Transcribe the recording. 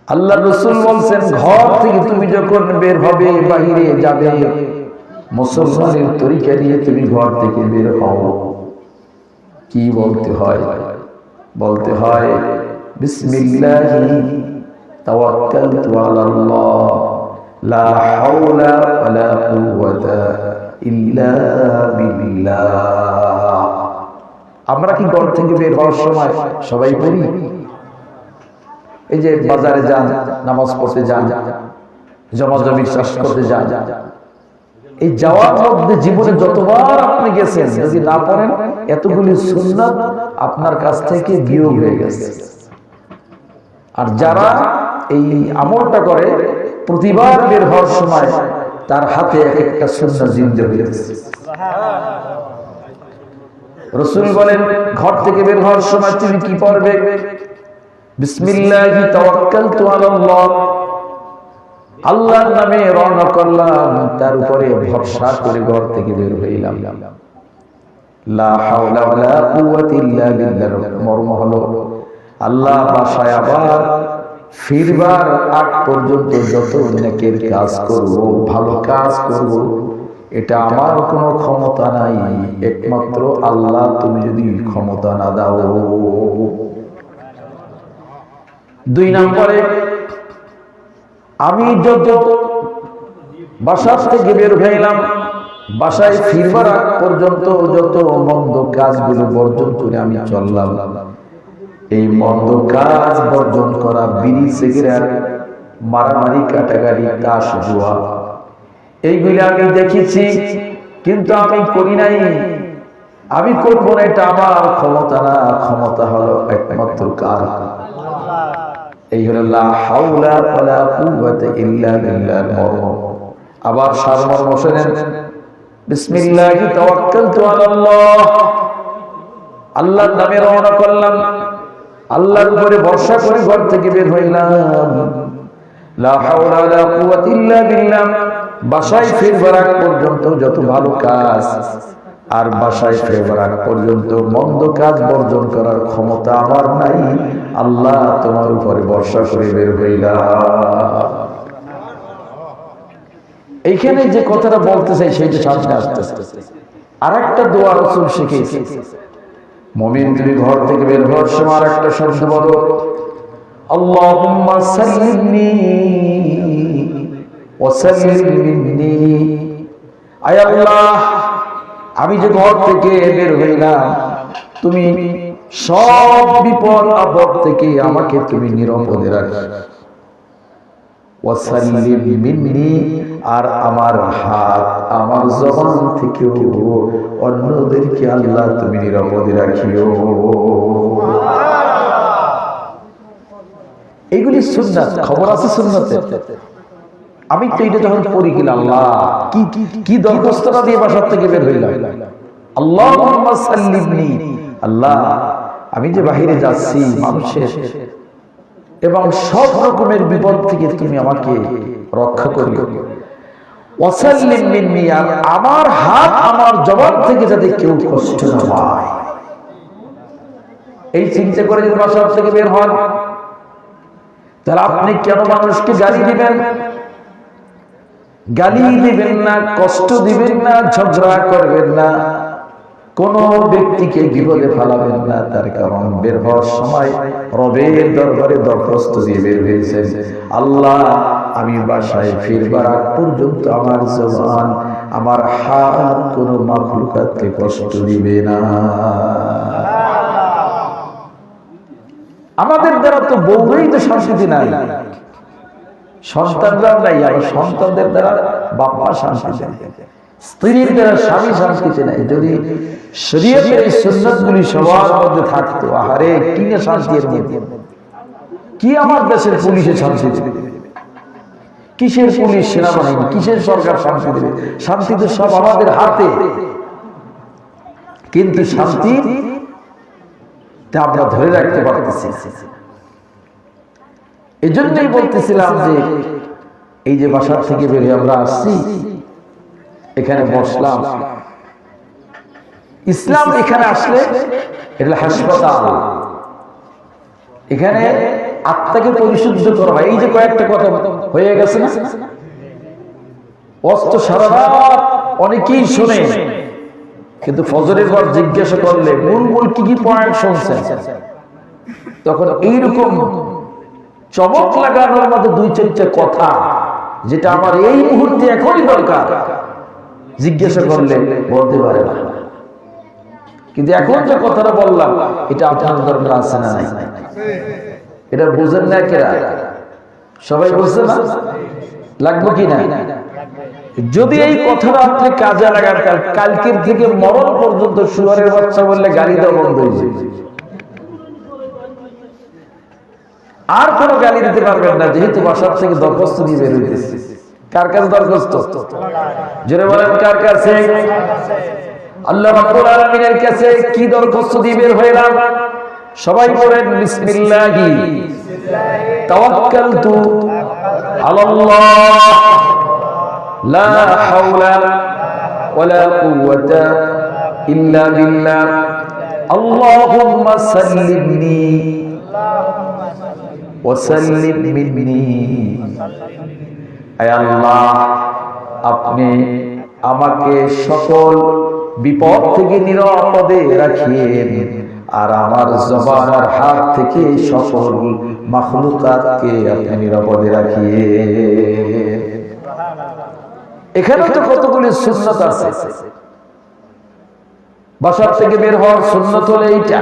আল্লাহ রাসূল বলছেন, ঘর থেকে তুমি যখন বের হবে, বাইরে যাবে, মুসলমানের তরিকা নিয়ে তুমি ঘর থেকে বের হও। কি বলতে হয়? বলতে হয় বিসমিল্লাহি তাওয়াক্কালতু আলাল্লাহ লা হাওলা ওয়ালা কুওয়াতা ইল্লা বিল্লাহ। আমরা কি ঘর থেকে বের হওয়ার সময় সবাই বলি? এই যে বাজারে যান, নামাজ পড়তে যান, জমাজমি চাষ করতে যান, এই যাওয়ার মধ্যে জীবনে যতবার আপনি গেছেন, যদি না পড়েন এতগুলি সুন্নাত আপনার কাছ থেকে বিয়োগ হয়ে গেছে। আর যারা এই আমলটা করে প্রতিবার বের হওয়ার সময় তার হাতে এক একটা সুন্নাত জিন্দা হয়ে গেছে। রাসূল বলেন, ঘর থেকে বের হওয়ার সময় তুমি কি পড়বে? বিসমিল্লাহি তাওয়াক্কালতু আলাল্লাহ, আল্লাহর নামে রওনা করলাম, তার উপরে ভরসা করে ঘর থেকে বের হইলাম। লা হাওলা ওয়ালা কুওয়াতা ইল্লা বিল্লাহ। মর্ম হলো, আল্লাহ বাসায় আবার ফিরবার আগ পর্যন্ত যত নেকের কাজ করব, ভালো কাজ করব, এটা আমার কোনো ক্ষমতা নাই, একমাত্র আল্লাহ তুমি যদি ক্ষমতা না দাও। 2 নম্বরে, আমি যত বাসা থেকে বের হইলাম, বাসায় ফিরবার আগ পর্যন্ত যত মন্দ কাজগুলো বর্জন করে আমি চললাম, এই মন্দ কাজ বর্জন করা, বিড়ি সিগারেট, মারামারি, কাটাকাটি, তাস, জুয়া, এইগুলি আমি দেখেছি, কিন্তু আমি করি নাই, আমি করবো না, এটা আমার ক্ষমতা না, ক্ষমতা হলো একমাত্র কার? এই হলো লা হাওলা ওয়ালা কুওয়াতা ইল্লা বিল্লাহ মর্ম। আবার সারমর্ম শোনেন, বিসমিল্লাহি তাওয়াক্কালতু আলাল্লাহ, আল্লাহর নামে রওনা করলাম, আল্লাহর উপরে ভরসা করে ঘর থেকে বের হইলাম। লা হাওলা ওয়ালা কুওয়াতা ইল্লা বিল্লাহ। বাসায় ফিরবার আগ পর্যন্ত যত ভালো কাজ, আর বাসায় ফিরবার আগ পর্যন্ত মন্দ কাজ বর্জন করার ক্ষমতা আমার নাই, আল্লাহ তোমার উপরে ভরসা করে বের হইলাম। এইখানে যে কথাটা বলতে চাই সেইটা সামনে আসতেছে। আরেকটা দোয়া রাসূল শিখিয়েছে, মুমিন তুমি ঘর থেকে বের হওয়ার সময় আরেকটা শব্দ বলো, আল্লাহুম্মা সাল্লিমনি ওয়া সাল্লিম মিন্নি। আয় আল্লাহ, আমি যে ঘর থেকে বের হইলাম, তুমি সব বিপদ আপদ থেকে আমাকে তুমি নিরাপদে রাখো। ওয়া সাল্লিম মিন্নি, আর আমার হাত, আমার জবান থেকেও অন্যদেরকে আল্লাহ তুমি নিরাপদে রাখিও। এইগুলি সুন্নাত, খবর আছে সুন্নাতের। আমি তো এটা যখন পড়ি গেলাম, আল্লাহ কি দরখাস্তটা দিয়ে বাসার থেকে বের হইলাম, আল্লাহুম্মা সাল্লিমনি, আল্লাহ আমি যে বাহিরে যাচ্ছি মানুষের এবং সব রকমের বিপদ থেকে তুমি আমাকে রক্ষা করিও। ওয়া সাল্লিম মিন্নি, আর আমার হাত, আমার জবান থেকে যাতে কেউ কষ্ট না পায়। এই চিন্তা করে যদি বাসার থেকে বের হন, তাহলে আপনি কেন মানুষকে গালি দিবেন? গালি দিবেন না, কষ্ট দিবেন না, ঝগড়া করবেন না, কোন ব্যক্তিকে বিপদে ফেলাবেন না। তার কারণ বের হওয়ার সময় রবের দরবারে দরখাস্ত দিয়ে বের হয়েছেন, আল্লাহ আমি বাসায় ফিরবার আগ পর্যন্ত আমার জবান, আমার হাত কোন মাখলুকাতকে কষ্ট দিবে না। আমাদের দ্বারা তো বউই তো শান্তি নাই, সন্তানরাও নাই, আর সন্তানদের দ্বারা বাবা শান্তি দেয়, স্ত্রীর দ্বারা স্বামী শান্তিতে নাই। যদি শরীয়তের এই সুন্নাতগুলি সবার মধ্যে থাকতো, আহারে কি না শান্তি এর মধ্যে। কি আমার দেশের পুলিশে শান্তি দেবে? কিসের পুলিশ, সেনাবাহিনী, কিসের সরকার শান্তি দেবে? শান্তি তো সব আমাদের হাতে, কিন্তু শান্তি আমরা ধরে রাখতে পারতেছি। এই জন্যই বলতেছিলাম যে এই যে বাসার থেকে বেরিয়ে আমরা আসছি, এখানে বসলাম, ইসলাম এখানে আসলে এটা হাসপাতাল, এখানে আত্মাকে পরিশুদ্ধ করা হয়। এই যে কয়েকটা কথা হয়ে গেছে না, অস্ত সারা রাত অনেকেই শুনে, কিন্তু ফজরের পর জিজ্ঞাসা করলে মূল কি কি পয়েন্ট শুনছেন, তখন এইরকম চমক লাগানোর মতো দুই চারটা কথা যেটা আমার এই মুহূর্তে এখনই দরকার, জিজ্ঞাসা করলে বলতে পারে না। কিন্তু এখন যে কথাটা বললাম এটা আপনার দরকার আছে না নাই? এটা বুঝেন না কেরা? সবাই বুঝছে না? লাগবে কি না? যদি এই কথাটা আপনি কাজে লাগান, কালকের থেকে মরণ পর্যন্ত শুয়ারের বাচ্চা বললে গালি দেওয়া বন্ধ হয়ে যাবে। আর কোন গালি দিতে পারবেন না, যেহেতু বাসার থেকে দরখাস্ত দিয়ে বের হইতেছে। কার কাছে দরখাস্ত? জোরে বলেন কার কাছে? আল্লাহ রাব্বুল আলামিনের কাছে। কি দরখাস্ত দিয়ে বের হইলাম? সবাই বলেন বিসমিল্লাহি তাওয়াক্কালতু আলাল্লাহ লা হাওলা ওয়ালা কুওয়াতা ইল্লা বিল্লাহ আল্লাহুম্মা সাল্লিমনি ওয়া সাল্লিম মিন্নি। আয় আল্লাহ, আপনি আমাকে সকল বিপদ থেকে নিরাপদে রাখিয়েন, আর আমার জবান আর হাত থেকে সকল মাখলুকাতকে আপনি নিরাপদে রাখিয়েন। এখানে তো কতগুলি সুন্নাত আছে। বাসার থেকে বের হওয়ার সুন্নাত হলো এইটা।